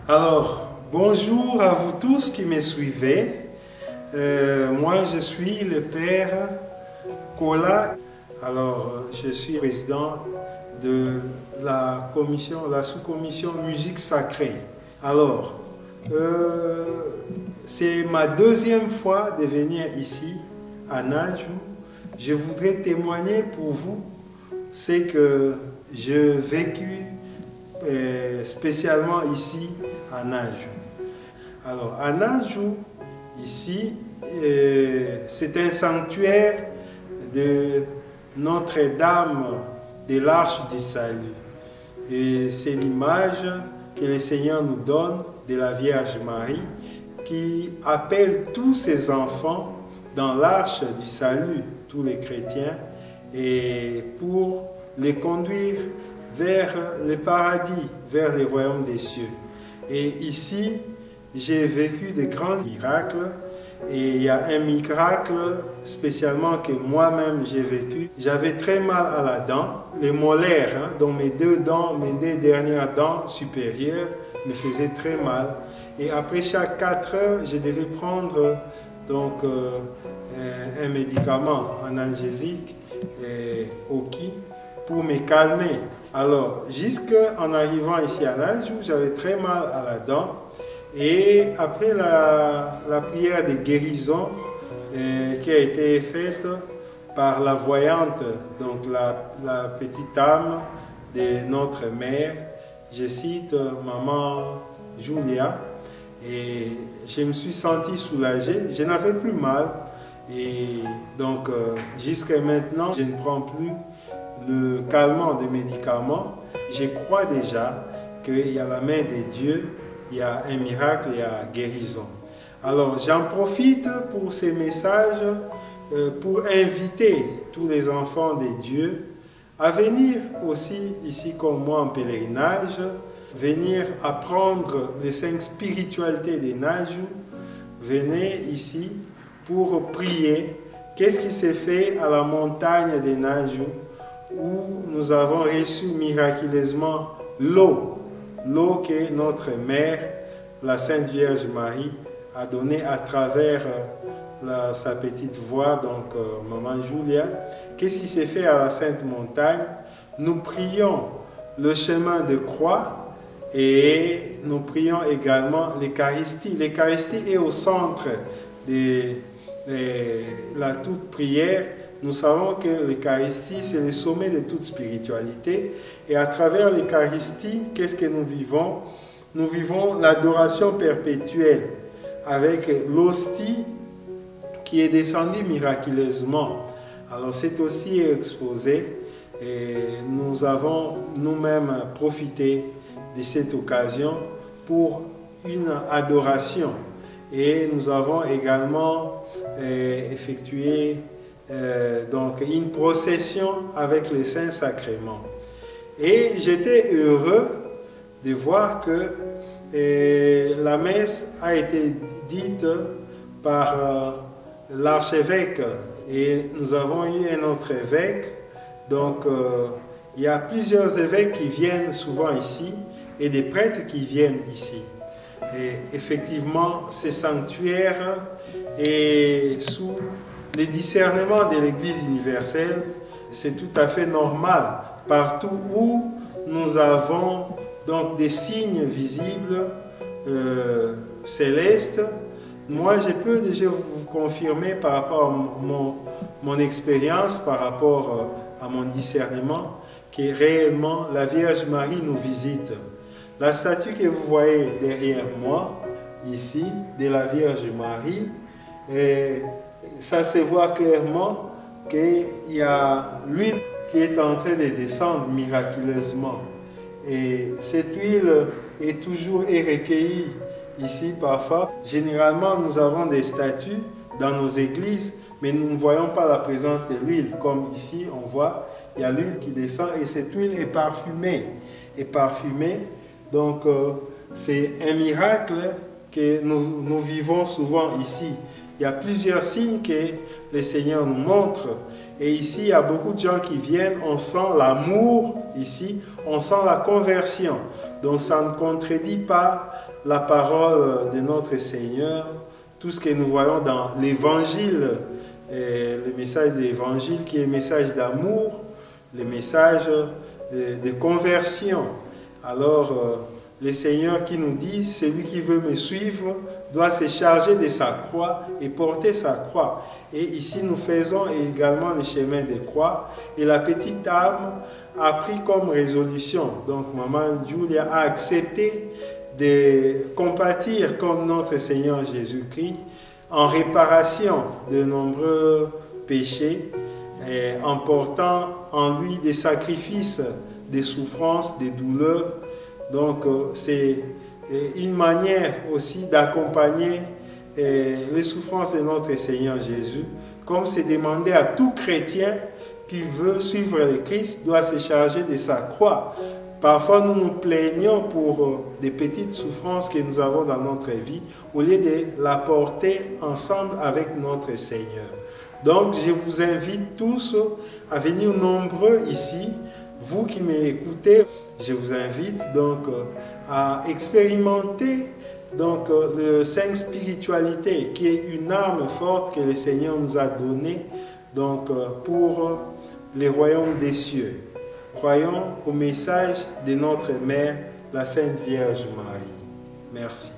Alors, bonjour à vous tous qui me suivez. Moi, je suis le père Kola. Alors, je suis président de la sous-commission musique sacrée. Alors, c'est ma deuxième fois de venir ici à Najou. Je voudrais témoigner pour vous ce que j'ai vécu spécialement ici à Najou. Alors, à Najou, ici, c'est un sanctuaire de Notre-Dame de l'Arche du Salut. Et c'est l'image que le Seigneur nous donne de la Vierge Marie qui appelle tous ses enfants dans l'Arche du Salut, tous les chrétiens, et pour les conduire vers le paradis, vers le royaume des cieux. Et ici, j'ai vécu de grands miracles. Et il y a un miracle spécialement que moi-même j'ai vécu. J'avais très mal à la dent, les molaires, dans mes deux dernières dents supérieures me faisaient très mal. Et après chaque 4 heures, je devais prendre donc un médicament analgésique, Oki, pour me calmer. Alors, jusqu'en arrivant ici à Najou, j'avais très mal à la dent. Et après la prière de guérison qui a été faite par la voyante, donc la petite âme de notre mère, je cite maman Julia, et je me suis senti soulagé, je n'avais plus mal, et donc jusqu'à maintenant je ne prends plus le calmant des médicaments. Je crois déjà qu'il y a la main de Dieu. Il y a un miracle, il y a guérison. Alors, j'en profite pour ces messages pour inviter tous les enfants de Dieu à venir aussi ici comme moi en pèlerinage, venir apprendre les 5 spiritualités de Najou. Venez ici pour prier. Qu'est-ce qui s'est fait à la montagne de Najou où nous avons reçu miraculeusement l'eau que notre mère, la Sainte Vierge Marie, a donnée à travers sa petite voix, donc maman Julia. Qu'est-ce qui s'est fait à la Sainte Montagne? Nous prions le chemin de croix et nous prions également l'Eucharistie. L'Eucharistie est au centre de la toute prière. Nous savons que l'Eucharistie, c'est le sommet de toute spiritualité. Et à travers l'Eucharistie, qu'est-ce que nous vivons? Nous vivons l'adoration perpétuelle avec l'hostie qui est descendue miraculeusement. Alors c'est aussi exposé et nous avons nous-mêmes profité de cette occasion pour une adoration. Et nous avons également effectué donc une procession avec les saints sacrements. Et j'étais heureux de voir que la messe a été dite par l'archevêque et nous avons eu un autre évêque. Donc il y a plusieurs évêques qui viennent souvent ici et des prêtres qui viennent ici. Et effectivement, ce sanctuaire est sous le discernement de l'Église universelle. C'est tout à fait normal. Partout où nous avons donc des signes visibles célestes, moi je peux déjà vous confirmer par rapport à mon expérience, par rapport à mon discernement, que réellement la Vierge Marie nous visite. La statue que vous voyez derrière moi, ici, de la Vierge Marie, ça se voit clairement qu'il y a l'huile qui est en train de descendre miraculeusement. Et cette huile est toujours recueillie ici parfois. Généralement, nous avons des statues dans nos églises, mais nous ne voyons pas la présence de l'huile. Comme ici, on voit, il y a l'huile qui descend et cette huile est parfumée. Donc, c'est un miracle que nous vivons souvent ici. Il y a plusieurs signes que le Seigneur nous montre Et ici, il y a beaucoup de gens qui viennent, on sent l'amour ici, on sent la conversion. Donc ça ne contredit pas la parole de notre Seigneur, tout ce que nous voyons dans l'Évangile, le message de l'Évangile qui est le message d'amour, le message de conversion. Alors, le Seigneur qui nous dit, celui qui veut me suivre doit se charger de sa croix et porter sa croix. Et ici, nous faisons également le chemin de croix. Et la petite âme a pris comme résolution, donc Maman Julia a accepté de compatir comme notre Seigneur Jésus-Christ en réparation de nombreux péchés, en portant en lui des sacrifices, des souffrances, des douleurs. Donc c'est une manière aussi d'accompagner les souffrances de notre Seigneur Jésus, comme c'est demandé à tout chrétien qui veut suivre le Christ, doit se charger de sa croix. Parfois nous nous plaignons pour des petites souffrances que nous avons dans notre vie, au lieu de la porter ensemble avec notre Seigneur. Donc je vous invite tous à venir nombreux ici. Vous qui m'écoutez, je vous invite donc à expérimenter donc le Saint Spiritualité, qui est une arme forte que le Seigneur nous a donnée donc pour les royaumes des cieux. Croyons au message de notre Mère, la Sainte Vierge Marie. Merci.